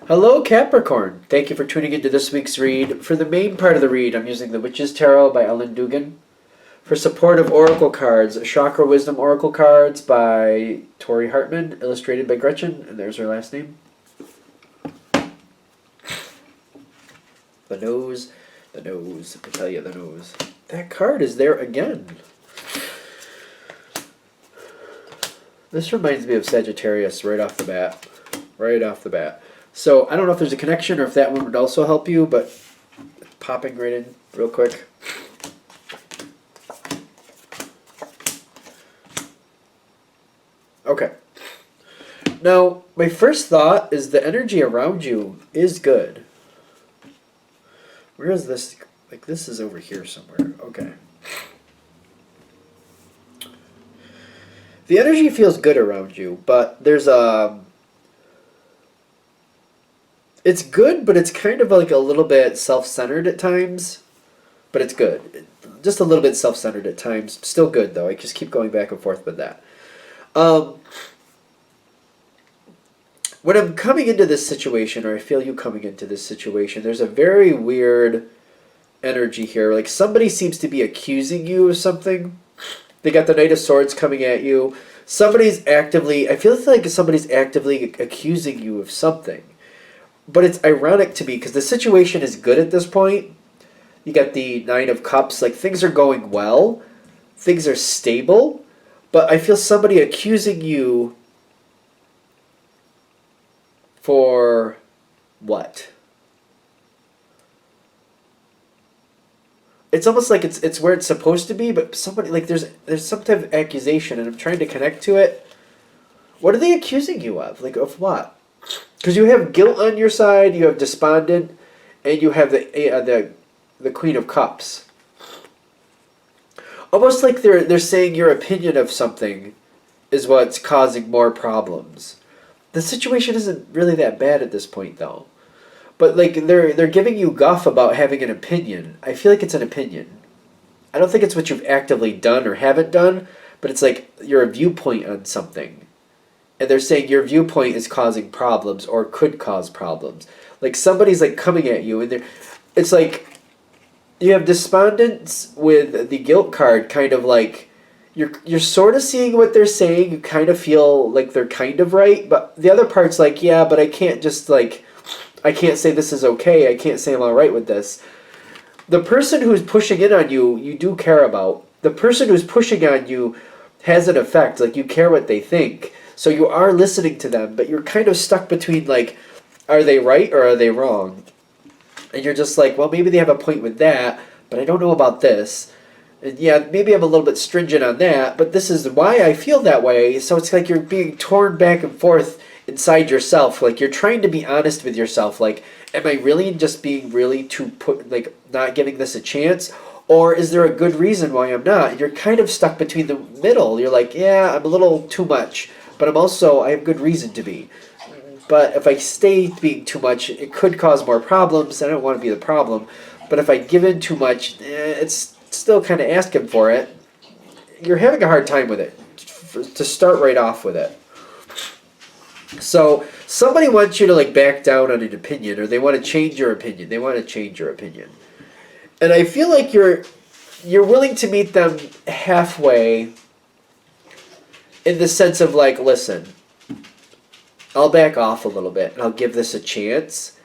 Hello, Capricorn. Thank you for tuning into this week's read. For the main part of the read, I'm using the Witch's Tarot by Ellen Dugan. For supportive oracle cards, Chakra Wisdom Oracle cards by Tori Hartman, illustrated by Gretchen, and there's her last name. The nose, I tell you, the nose. That card is there again. This reminds me of Sagittarius right off the bat. Right off the bat. So I don't know if there's a connection or if that one would also help you, but popping right in real quick. Okay. Now, my first thought is the energy around you is good. Where is this? Like, this is over here somewhere. Okay. The energy feels good around you, but there's a... It's good, but it's kind of like a little bit self-centered at times. But it's good. Just a little bit self-centered at times. Still good, though. I just keep going back and forth with that. When I'm coming into this situation, or I feel you coming into this situation, there's a very weird energy here. Like somebody seems to be accusing you of something. They got the Knight of Swords coming at you. I feel like somebody's actively accusing you of something. But it's ironic to me because the situation is good at this point. You got the Nine of Cups. Like things are going well. Things are stable. But I feel somebody accusing you for what? It's almost like it's where it's supposed to be, but somebody like there's some type of accusation, and I'm trying to connect to it. What are they accusing you of? Like of what? Because you have guilt on your side, you have despondent, and you have the Queen of Cups. Almost like they're saying your opinion of something is what's causing more problems. The situation isn't really that bad at this point, though. But like they're giving you guff about having an opinion. I feel like it's an opinion. I don't think it's what you've actively done or haven't done, but it's like you're a viewpoint on something. And they're saying your viewpoint is causing problems or could cause problems. Like somebody's like coming at you and it's like you have despondence with the guilt card, kind of like you're sort of seeing what they're saying. You kind of feel like they're kind of right, but the other part's like, yeah, but I can't just like I can't say this is okay. I can't say I'm all right with this. The person who's pushing in on you, you do care about. The person who's pushing on you has an effect. Like you care what they think. So you are listening to them, but you're kind of stuck between like, are they right or are they wrong? And you're just like, well, maybe they have a point with that, but I don't know about this. And yeah, maybe I'm a little bit stringent on that, but this is why I feel that way. So it's like you're being torn back and forth inside yourself. Like you're trying to be honest with yourself. Like, am I really just being really not giving this a chance? Or is there a good reason why I'm not? You're kind of stuck between the middle. You're like, yeah, I'm a little too much, but I have good reason to be. But if I stay being too much, it could cause more problems. I don't want to be the problem. But if I give in too much, it's still kind of asking for it. You're having a hard time with it, to start right off with it. So somebody wants you to like back down on an opinion, or they want to change your opinion. And I feel like you're willing to meet them halfway in the sense of like, listen, I'll back off a little bit and I'll give this a chance.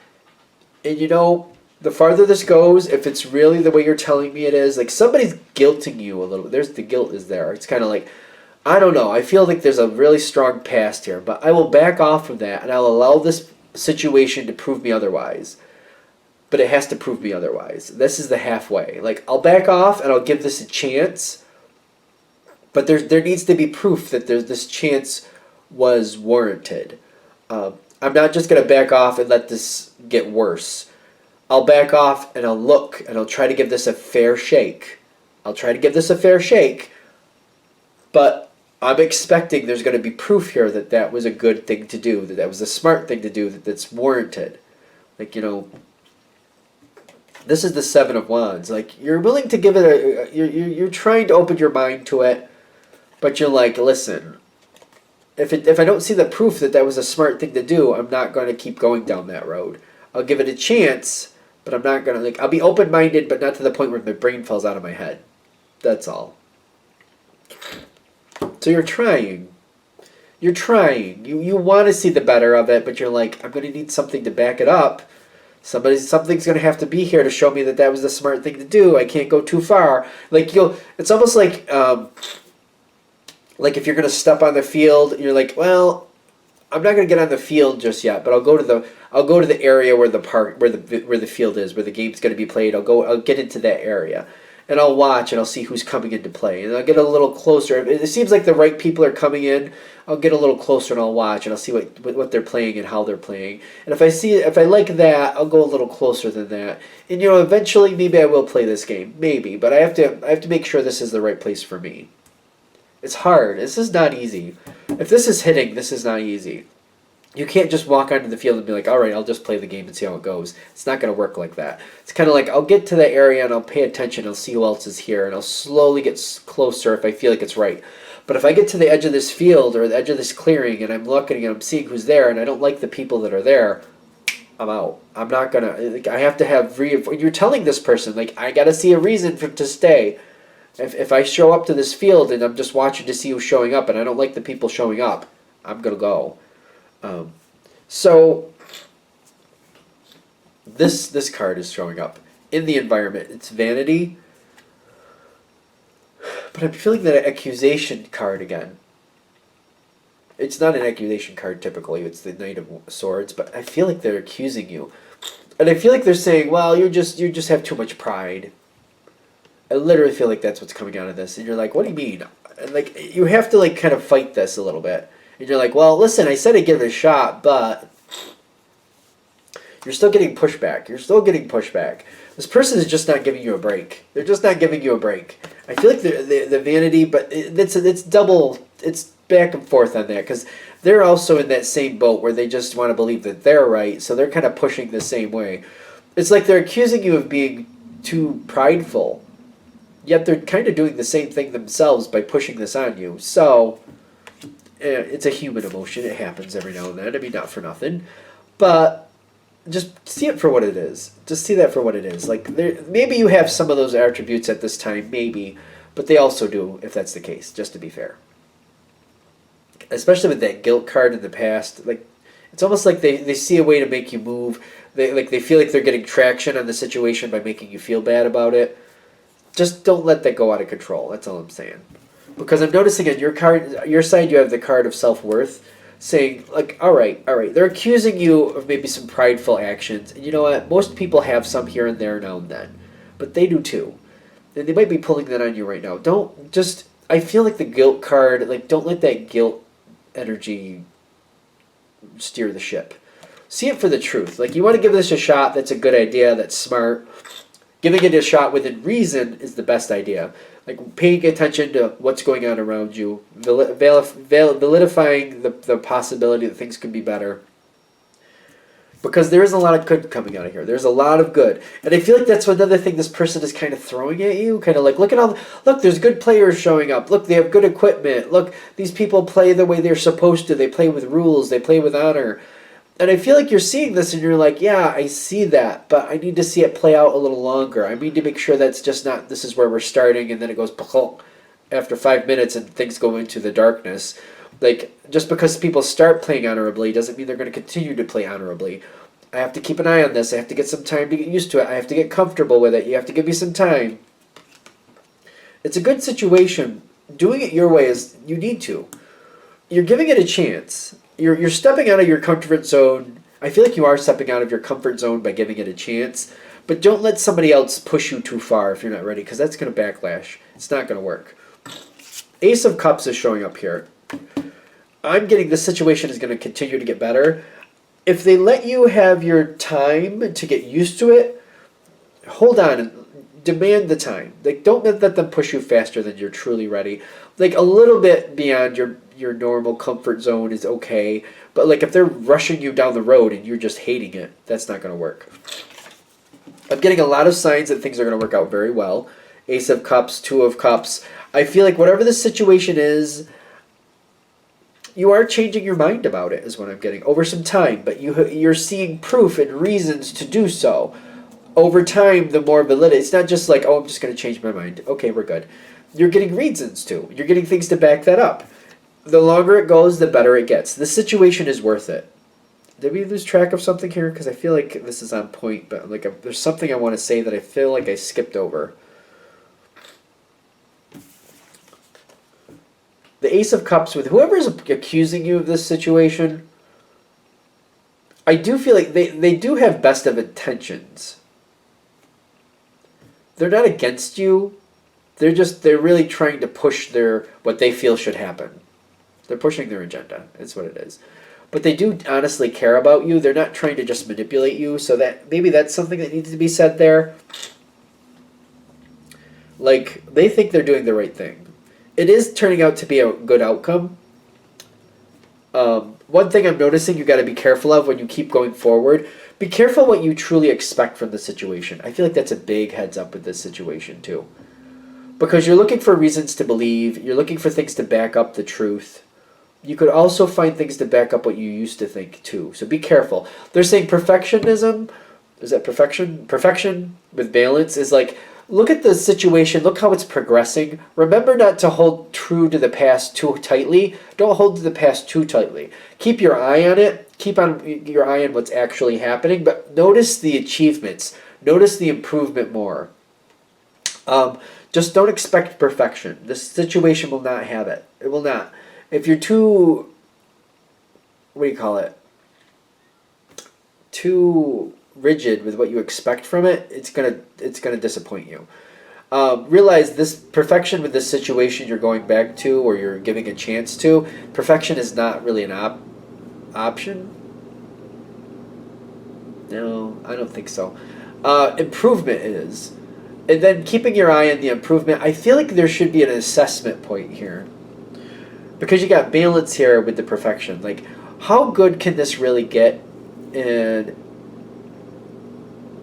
And the farther this goes, if it's really the way you're telling me it is, like somebody's guilting you a little bit. The guilt is there. It's kind of like, I don't know. I feel like there's a really strong past here, but I will back off from that and I'll allow this situation to prove me otherwise. But it has to prove me otherwise. This is the halfway. Like, I'll back off and I'll give this a chance, but there needs to be proof that this chance was warranted. I'm not just going to back off and let this get worse. I'll back off and I'll look and I'll try to give this a fair shake. But I'm expecting there's going to be proof here that that was a good thing to do, that was a smart thing to do, that's warranted. Like, this is the Seven of Wands. Like, you're willing to give it you're trying to open your mind to it, but you're like, listen, if I don't see the proof that that was a smart thing to do, I'm not going to keep going down that road. I'll give it a chance, but I'm not going to, like, I'll be open-minded, but not to the point where my brain falls out of my head. That's all. So you're trying. You're trying. You want to see the better of it, but you're like, I'm going to need something to back it up. Something's going to have to be here to show me that that was the smart thing to do. I can't go too far. Like, it's almost like if you're going to step on the field, you're like, well, I'm not going to get on the field just yet, but I'll go to the area where the park where the field is, where the game's going to be played. I'll get into that area, and I'll watch and I'll see who's coming into play, and I'll get a little closer. If it seems like the right people are coming in, I'll get a little closer and I'll watch and I'll see what they're playing and how they're playing. And if I like that, I'll go a little closer than that. And eventually maybe I will play this game, maybe, but I have to make sure this is the right place for me. It's hard. This is not easy. If this is hitting, this is not easy. You can't just walk onto the field and be like, all right, I'll just play the game and see how it goes. It's not going to work like that. It's kind of like I'll get to the area and I'll pay attention. I'll see who else is here, and I'll slowly get closer if I feel like it's right. But if I get to the edge of this field or the edge of this clearing and I'm looking and I'm seeing who's there and I don't like the people that are there, I'm out. I'm not going to... I have to have... You're telling this person, like, I got to see a reason to stay. If I show up to this field and I'm just watching to see who's showing up and I don't like the people showing up, I'm going to go. So this card is showing up in the environment. It's vanity, but I'm feeling that accusation card again. It's not an accusation card typically. It's the Knight of Swords, but I feel like they're accusing you, and I feel like they're saying, "Well, you just have too much pride." I literally feel like that's what's coming out of this, and you're like, "What do you mean?" And like you have to like kind of fight this a little bit. And you're like, well, listen, I said I'd give it a shot, but you're still getting pushback. You're still getting pushback. This person is just not giving you a break. They're just not giving you a break. I feel like the vanity, but it's double. It's back and forth on that because they're also in that same boat where they just want to believe that they're right, so they're kind of pushing the same way. It's like they're accusing you of being too prideful, yet they're kind of doing the same thing themselves by pushing this on you. So... it's a human emotion. It happens every now and then. I mean, not for nothing. But just see it for what it is. Just see that for what it is. Like, maybe you have some of those attributes at this time, maybe. But they also do, if that's the case, just to be fair. Especially with that guilt card in the past. Like, it's almost like they see a way to make you move. They feel like they're getting traction on the situation by making you feel bad about it. Just don't let that go out of control. That's all I'm saying. Because I'm noticing on your side, you have the card of self-worth, saying, like, all right, they're accusing you of maybe some prideful actions. And you know what? Most people have some here and there now and then. But they do too. And they might be pulling that on you right now. I feel like the guilt card, like, don't let that guilt energy steer the ship. See it for the truth. Like, you want to give this a shot, that's a good idea, that's smart. Giving it a shot within reason is the best idea. Like paying attention to what's going on around you, validifying the possibility that things could be better. Because there is a lot of good coming out of here. There's a lot of good. And I feel like that's another thing this person is kind of throwing at you. Kind of like, look, there's good players showing up. Look, they have good equipment. Look, these people play the way they're supposed to. They play with rules. They play with honor. And I feel like you're seeing this and you're like, yeah, I see that, but I need to see it play out a little longer. I need to make sure that's just not, this is where we're starting, and then it goes after 5 minutes and things go into the darkness. Like, just because people start playing honorably doesn't mean they're going to continue to play honorably. I have to keep an eye on this. I have to get some time to get used to it. I have to get comfortable with it. You have to give me some time. It's a good situation. Doing it your way is, you need to. You're giving it a chance. You're stepping out of your comfort zone. I feel like you are stepping out of your comfort zone by giving it a chance. But don't let somebody else push you too far if you're not ready, because that's going to backlash. It's not going to work. Ace of Cups is showing up here. I'm getting this situation is going to continue to get better. If they let you have your time to get used to it, hold on and demand the time. Like, don't let them push you faster than you're truly ready. Like, a little bit beyond your normal comfort zone is okay, but like if they're rushing you down the road and you're just hating it, that's not going to work. I'm getting a lot of signs that things are going to work out very well. Ace of Cups, Two of Cups. I feel like whatever the situation is, you are changing your mind about it, is what I'm getting, over some time. But you're seeing proof and reasons to do so. Over time, the more validity. It's not just like, oh, I'm just going to change my mind. Okay, we're good. You're getting reasons to. You're getting things to back that up. The longer it goes, the better it gets. The situation is worth it. Did we lose track of something here? Because I feel like this is on point, but like there's something I want to say that I feel like I skipped over. The Ace of Cups, with whoever's accusing you of this situation, I do feel like they do have best of intentions. They're not against you. They're really trying to push what they feel should happen. They're pushing their agenda. That's what it is. But they do honestly care about you. They're not trying to just manipulate you. So that maybe that's something that needs to be said there. Like, they think they're doing the right thing. It is turning out to be a good outcome. One thing I'm noticing you got to be careful of when you keep going forward. Be careful what you truly expect from the situation. I feel like that's a big heads up with this situation too. Because you're looking for reasons to believe. You're looking for things to back up the truth. You could also find things to back up what you used to think too. So be careful. They're saying perfectionism. Is that perfection? Perfection with balance is like, look at the situation. Look how it's progressing. Remember not to hold true to the past too tightly. Don't hold to the past too tightly. Keep your eye on it. Keep your eye on what's actually happening. But notice the achievements. Notice the improvement more. Just don't expect perfection. This situation will not have it. It will not. If you're too, what do you call it? Too rigid with what you expect from it, it's gonna disappoint you. Realize this perfection with this situation you're going back to, or you're giving a chance to. Perfection is not really an option. No, I don't think so. Improvement is. And then keeping your eye on the improvement, I feel like there should be an assessment point here. Because you got balance here with the perfection. Like, how good can this really get? And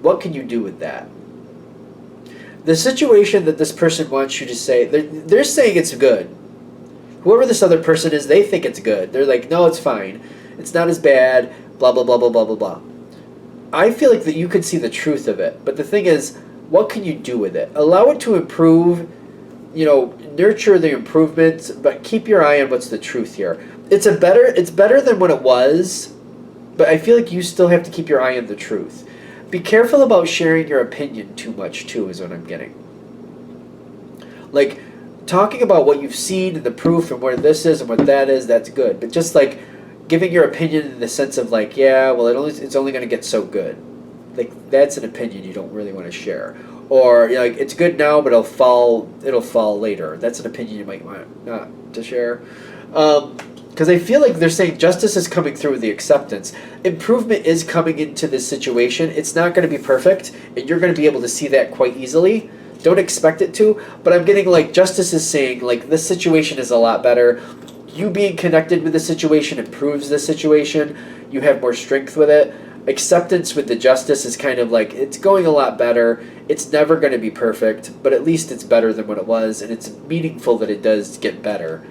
what can you do with that? The situation that this person wants you to say, they're saying it's good. Whoever this other person is, they think it's good. They're like, no, it's fine. It's not as bad, blah, blah, blah, blah, blah, blah, blah. I feel like that you could see the truth of it. But the thing is, what can you do with it? Allow it to improve, nurture the improvements, but keep your eye on what's the truth here. It's better than what it was, but I feel like you still have to keep your eye on the truth. Be careful about sharing your opinion too much too, is what I'm getting. Like, talking about what you've seen and the proof and what this is and what that is, that's good. But just like giving your opinion in the sense of like, yeah, well, it's only going to get so good. Like, that's an opinion you don't really want to share. Or like, it's good now, but it'll fall later. That's an opinion you might want not to share. Because I feel like they're saying justice is coming through with the acceptance. Improvement is coming into this situation. It's not going to be perfect, and you're going to be able to see that quite easily. Don't expect it to, but I'm getting like justice is saying like this situation is a lot better. You being connected with the situation improves the situation. You have more strength with it. Acceptance with the justice is kind of like it's going a lot better. It's never going to be perfect, but at least it's better than what it was, and it's meaningful that it does get better.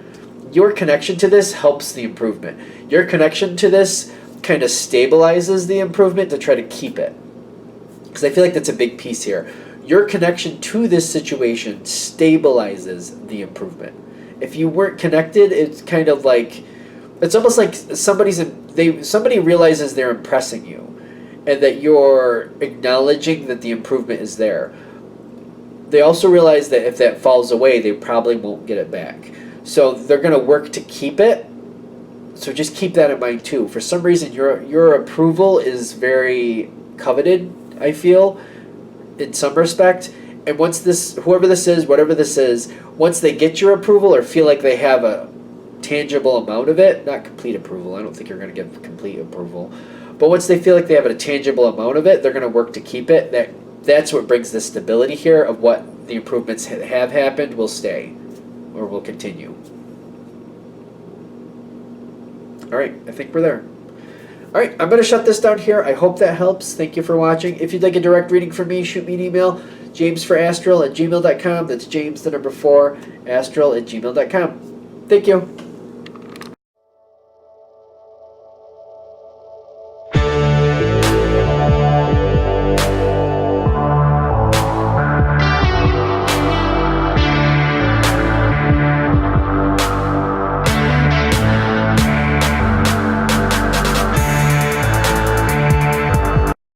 Your connection to this helps the improvement. Your connection to this kind of stabilizes the improvement to try to keep it. Because I feel like that's a big piece here. Your connection to this situation stabilizes the improvement. If you weren't connected, it's kind of like, it's almost like somebody realizes they're impressing you and that you're acknowledging that the improvement is there. They also realize that if that falls away, they probably won't get it back. So they're going to work to keep it. So just keep that in mind too. For some reason, your approval is very coveted, I feel, in some respect. And once whoever this is, whatever this is, once they get your approval or feel like they have a tangible amount of it, not complete approval, I don't think you're going to get complete approval, but once they feel like they have a tangible amount of it, they're going to work to keep it. That's what brings the stability here of what the improvements have happened will stay or will continue. All right, I think we're there. All right, I'm going to shut this down here. I hope that helps. Thank you for watching. If you'd like a direct reading from me, shoot me an email, jamesforastral@gmail.com. That's James, the number 4, astral@gmail.com. Thank you.